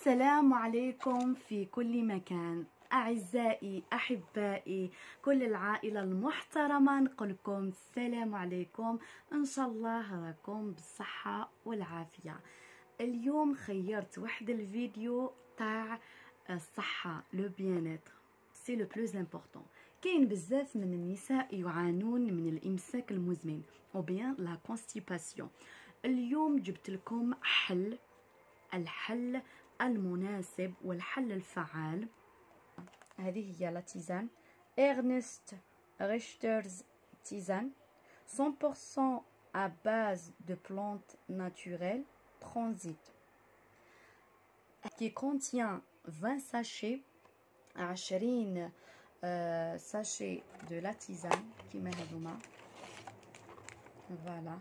السلام عليكم في كل مكان أعزائي أحبائي كل العائلة المحترمة، نقول لكم السلام عليكم. إن شاء الله راكم بالصحة والعافية. اليوم خيرت واحد الفيديو تاع الصحة لو بيانيتر، سي لو بلوز امبورطون. كاين بزاف من النساء يعانون من الإمساك المزمن أو بيان لا كونستيباسيون. اليوم جبت لكم الحل المناسب والحل الفعال. هذه هي لا تيزان إرنست ريشترز تيزان 100% à base de plantes naturelles transit qui contient 20 sachets 20 sachets de la tisane كيما هذوما. voilà.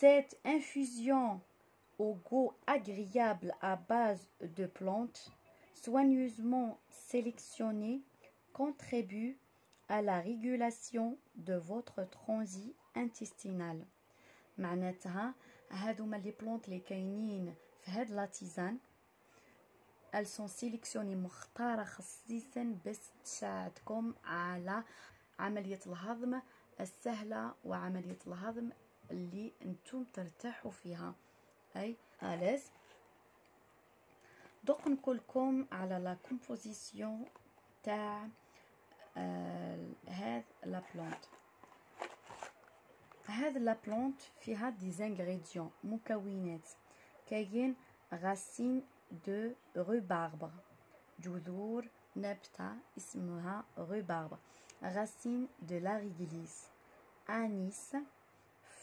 Cette infusion au goût agréable à base de plantes soigneusement sélectionnées contribue à la régulation de votre transit intestinal. معناتها هادوما لي بلونت اللي كاينين في هاد لا تيزان elles sont sélectionnées مختارة خصيصا باش تساعدكم على عملية الهضم السهلة وعملية الهضم اللي انتم ترتاحوا فيها اي الاز. دوك نقولكم على لا كومبوزيسيون تاع هاد لا بلونت. هاد لا بلونت فيها دي زانغريديون مكونات. كاين غاسين دو روباربر، جذور نبتة اسمها روباربر. غاسين دو لاريغليس، انيس،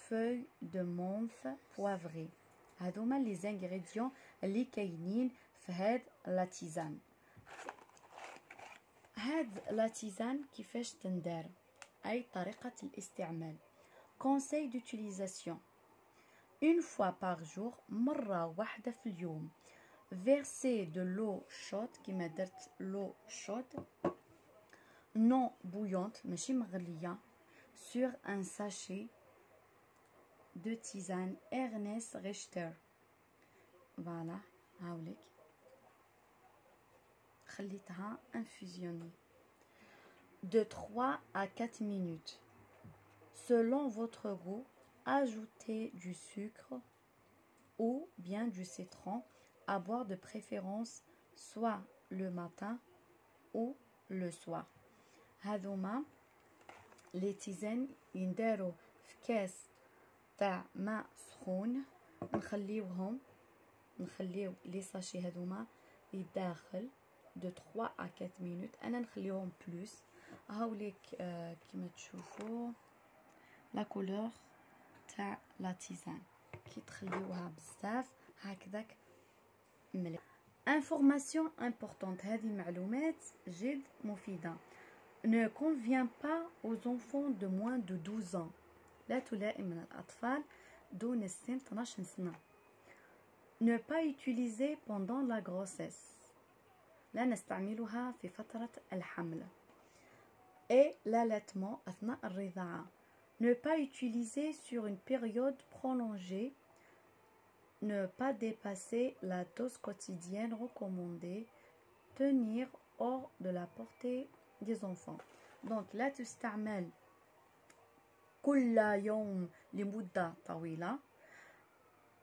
feuilles de menthe poivrée. هذوما لي زانغريديون اللي كاينين في هاد لا تيزان. هاد لا تيزان كيفاش تندار، اي طريقة الاستعمال. conseil d'utilisation une fois par jour، مرة واحدة في اليوم. verser de l'eau chaude كيما درت l'eau chaude non bouillante ماشي مغلية sur un sachet de tisane Ernest Richter. voilà هاوليك خليتها infusionner de 3 à 4 minutes. Selon votre goût, ajoutez du sucre ou bien du citron à boire de préférence soit le matin ou le soir. هذوما لي تيزان ينداروا في كاس تاع ماء سخون، نخليو لي ساشي هذوما يداخل دو 3 à 4 مينوت. انا نخليهم بلوس. هاوليك كيما تشوفوا لا كولور تاع لا تيزان كي تخليوها بزاف هكذاك مليح. انفورماسيون امبورطونت، هذه معلومات جد مفيده. ne convient pas aux enfants de moins de 12 ans، لا تلائم الأطفال دون السن 12 سنة. ne pas utiliser pendant la grossesse، لا نستعملها في فترة الحمل. et l'allaitement أثناء الرضاعة. ne pas utiliser sur une période prolongée. ne pas dépasser la dose quotidienne recommandée. tenir hors de la portée des enfants. donc لا تستعمل كل يوم لمدة طويلة.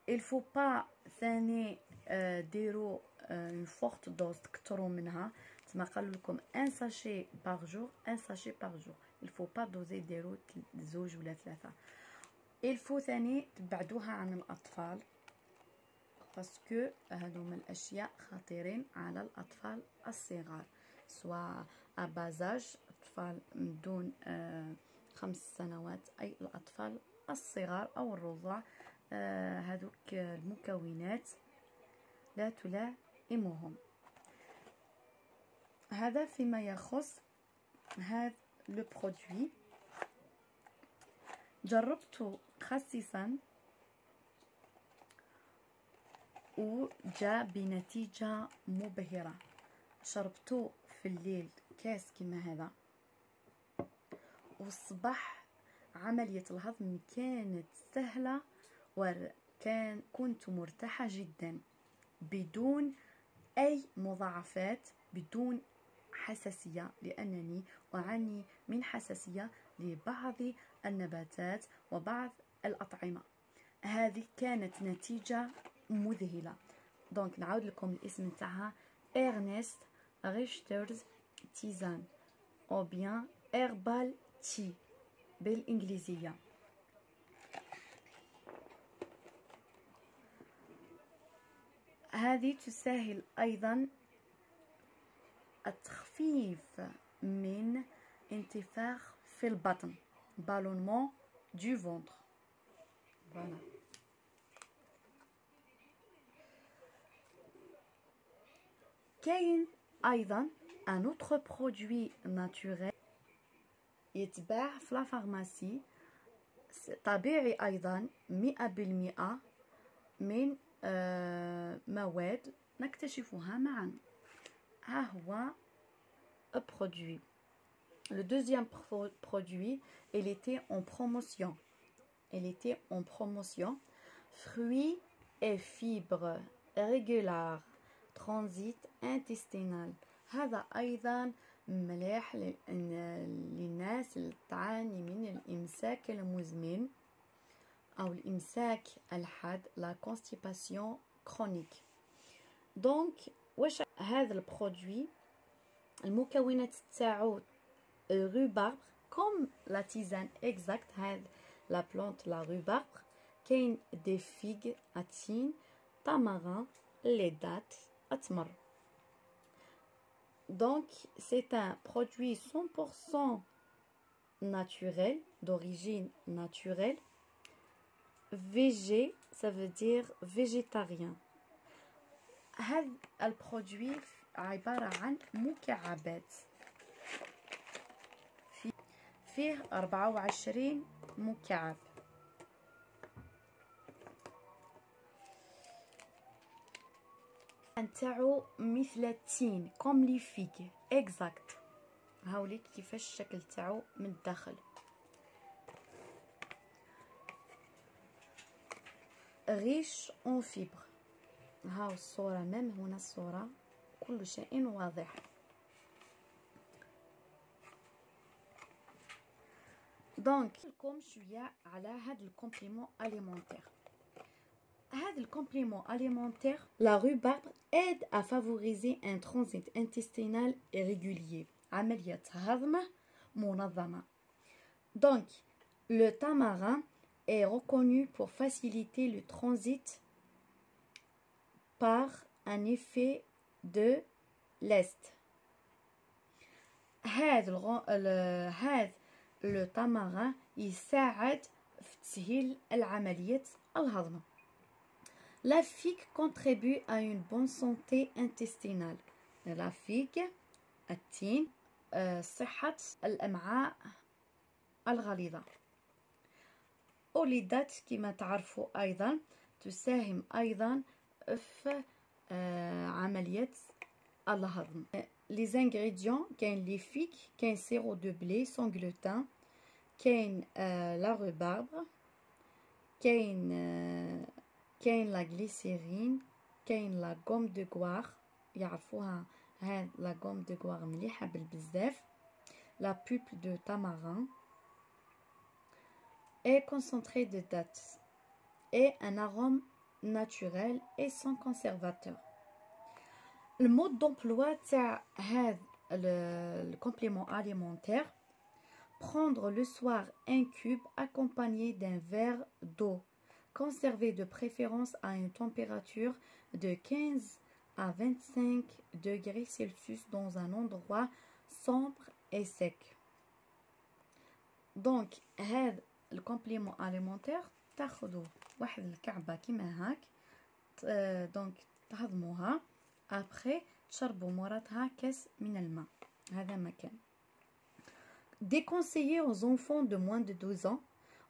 il faut pas ثاني ديروا une forte dose تكتروا منها. تما قالوا لكم un sachet par jour، un sachet par jour. il faut pas doser ديروا 2 ولا 3. il faut ثاني تبعدوها عن الأطفال باسكو هذوما الأشياء خطيرين على الأطفال الصغار، سواء أبازاج أطفال من دون 5 سنوات، أي الأطفال الصغار أو الرضع. هذوك المكونات لا تلائمهم. هذا فيما يخص هذا لو برودوي. جربته خصيصا وجاء بنتيجة مبهرة. شربته في الليل كاس كما هذا، والصباح عملية الهضم كانت سهلة كنت مرتاحة جدا بدون أي مضاعفات، بدون حساسية، لأنني أعاني من حساسية لبعض النباتات وبعض الأطعمة. هذه كانت نتيجة مذهلة. دونك نعاود لكم الاسم تاعها إرنست ريشترز تيزان أو بيان إربال تي بالإنجليزية. هذه تسهل أيضا التخفيف من انتفاخ في البطن، ballonnement du ventre. Voilà. كاين أيضا un autre produit naturel يتباع في لافارماسي، طبيعي أيضا 100% من مواد نكتشفها معا. ها هو produit. Le deuxième produit, il était en promotion. Il était en promotion. Fruits et fibres régulières. Transit intestinal. هذا أيضا مليح للناس اللي تعاني من الإمساك المزمن أو الإمساك الحاد، la constipation chronique. Donc واش هذا البرودوي المكونات تاعو rhubarbe comme la tisane exact. هاد la plante la rhubarbe. كاين des figues atine tamarin les dattes atmar. Donc c'est un produit 100% naturel, d'origine naturelle. Végé, ça veut dire végétarien. هذا البرودوي عبارة عن مكعبات، فيه 24 مكعب. نتاعو مثل التين كوم لي فيغ اكزاكت. هاوليك كيفاش الشكل تاعو من الداخل. ريش اون فيبر. هاو الصورة، مام هنا الصورة كل شيء واضح. دونك لكم شوية على هاد الكومبليمون اليمونتير. هاد الكومبليمون اليمونتير la rhubarbe aide à favoriser un transit intestinal régulier. عملية هضم منظمة. Donc le tamarin est reconnu pour faciliter le transit par un effet de l'Est. هذا le tamarin يساعد في تسهيل العملية الهضم. La figue contribue à une bonne santé intestinale. La figue التين صحة الأمعاء الغليظة. وليدات كما تعرفوا أيضا تساهم أيضا في عملية الهضم. Les ingrédients كاين لي فيك، كاين سيرو دو بلي sans gluten، كاين لا رhubarbe، كاين لا غليسيرين، كاين لا غوم دو غوار، يعرفوها هاد لا غوم دو غوار مليحه بالبزاف، لا pulpe de tamarin et concentré de dattes et un arôme naturel et sans conservateur. Le mode d'emploi تاع هاد le complément alimentaire: prendre le soir un cube accompagné d'un verre d'eau. Conserver de préférence à une température de 15 à 25 degrés Celsius dans un endroit sombre et sec. Donc هذا الكومبليمون alimentaire تاخذوا واحد الكعبة كيما هاك، دونك تهضموها، après تشربوا موراتها كاس من الماء. هذا مكان. Déconseillé aux enfants de moins de 12 ans,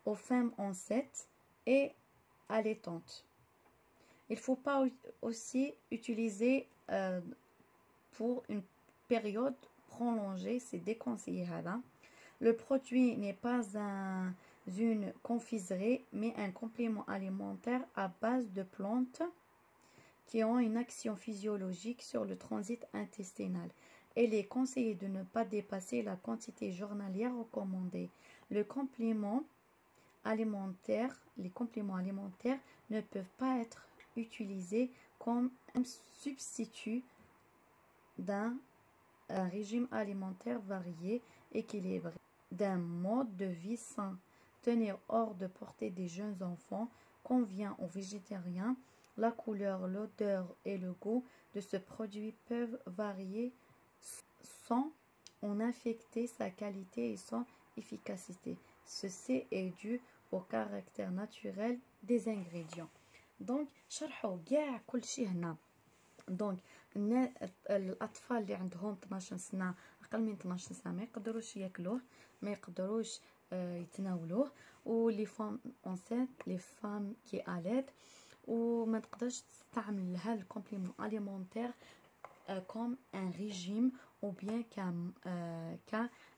aux femmes enceintes et allaitantes. Il ne faut pas aussi utiliser pour une période prolongée, c'est déconseillé. Le produit n'est pas un une confiserie, mais un complément alimentaire à base de plantes qui ont une action physiologique sur le transit intestinal. Il est conseillé de ne pas dépasser la quantité journalière recommandée. Les compléments alimentaires ne peuvent pas être utilisés comme un substitut d'un régime alimentaire varié, équilibré, d'un mode de vie sain. Tenir hors de portée des jeunes enfants convient aux végétariens. La couleur, l'odeur et le goût de ce produit peuvent varier sans en affecter sa qualité et son efficacité. Ceci est dû au caractère naturel des ingrédients. Donc شرحوا كاع كلشي هنا. دونك الاطفال اللي عندهم 12 سنه اقل من 12 سنه ما يقدروش ياكلوه، ما يقدروش يتناولوه، ولي فام اونسيت لي فام كي اليت وما تقدرش تستعمل هذا الكومبليمون اليمونتير كوم ان ريجيم او بيان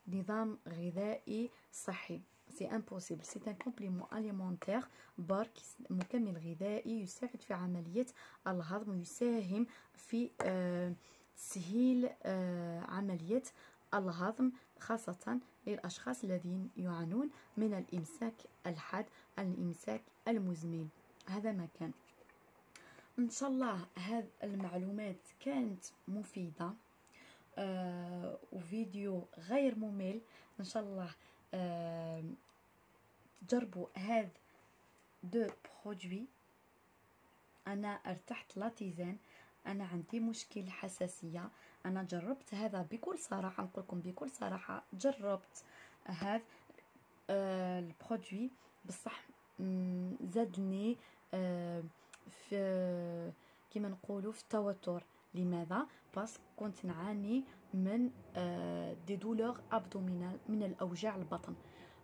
كنظام غذائي صحي. سي امبوسيبل. سي ان كومبليمون اليمونتير برك مكمل غذائي يساعد في عمليه الهضم ويساهم في تسهيل عمليه الهضم، خاصه للاشخاص الذين يعانون من الامساك الحاد، الامساك المزمن. هذا ما كان. ان شاء الله هذه المعلومات كانت مفيده وفيديو غير ممل. ان شاء الله تجربوا هذا دو برودوي. انا ارتحت لاتيزان، انا عندي مشكل حساسيه، انا جربت هذا بكل صراحه، نقول لكم بكل صراحه جربت هذا البرودوي بصح زادني في كما نقولوا في التوتر. لماذا؟ بس كنت نعاني من دي دولور ابدومينال، من الاوجاع البطن.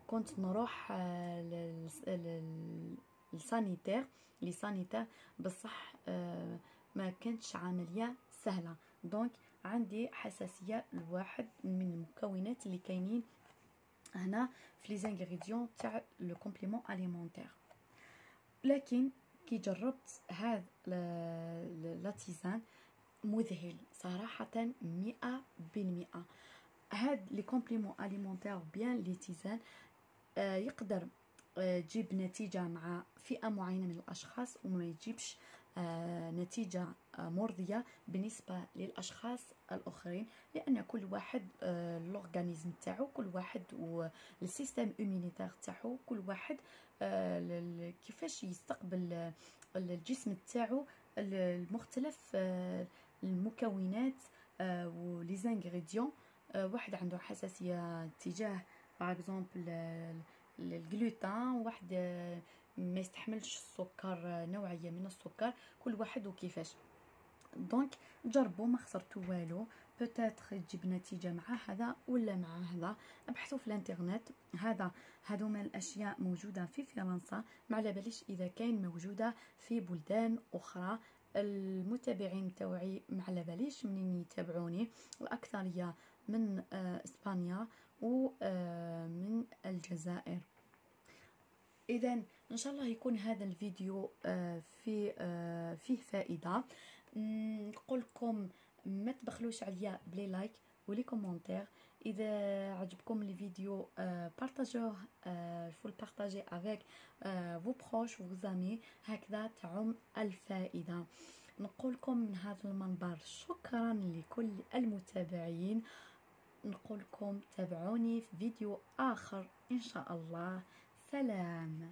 كنت نروح للسانيتير بصح ما كانتش عمليه سهله. دونك عندي حساسيه لواحد من المكونات اللي كاينين هنا في لي زانغريديون تاع لو كومبليمون اليمونتير. لكن كي جربت هذا لاتيزان مذهل صراحه 100%. هاد لي كومبليمون اليمونتير بيان لي تيزان يقدر تجيب نتيجه مع فئه معينه من الاشخاص وما يجيبش نتيجه مرضيه بالنسبه للاشخاص الاخرين، لان كل واحد الاورغانيزم تاعو، كل واحد والسيستم اميونيتير تاعو، كل واحد كيفاش يستقبل الجسم تاعو المختلف المكونات ولي زانغريديون. واحد عنده حساسيه تجاه باغ اكزومبل الجلوتين، واحد ما يستحملش السكر، نوعيه من السكر، كل واحد وكيفاش. دونك جربوا، ما خسرتوا والو، بوتيتر تجيب نتيجه مع هذا ولا مع هذا. ابحثوا في الانترنت. هذوما الاشياء موجوده في فرنسا، ما على باليش اذا كاين موجوده في بلدان اخرى. المتابعين تاوعي ما على باليش منين يتابعوني، الاكثريه من اسبانيا ومن الجزائر. اذا ان شاء الله يكون هذا الفيديو فيه فائده. نقول لكم ما تبخلوش عليا بلي لايك ولي كومونتير. اذا عجبكم الفيديو بارطاجوه، فول بارطاجي افيك فو بروش و زامي، هكذا تعم الفائده. نقول لكم من هذا المنبر شكرا لكل المتابعين. نقول لكم تابعوني في فيديو آخر إن شاء الله. سلام.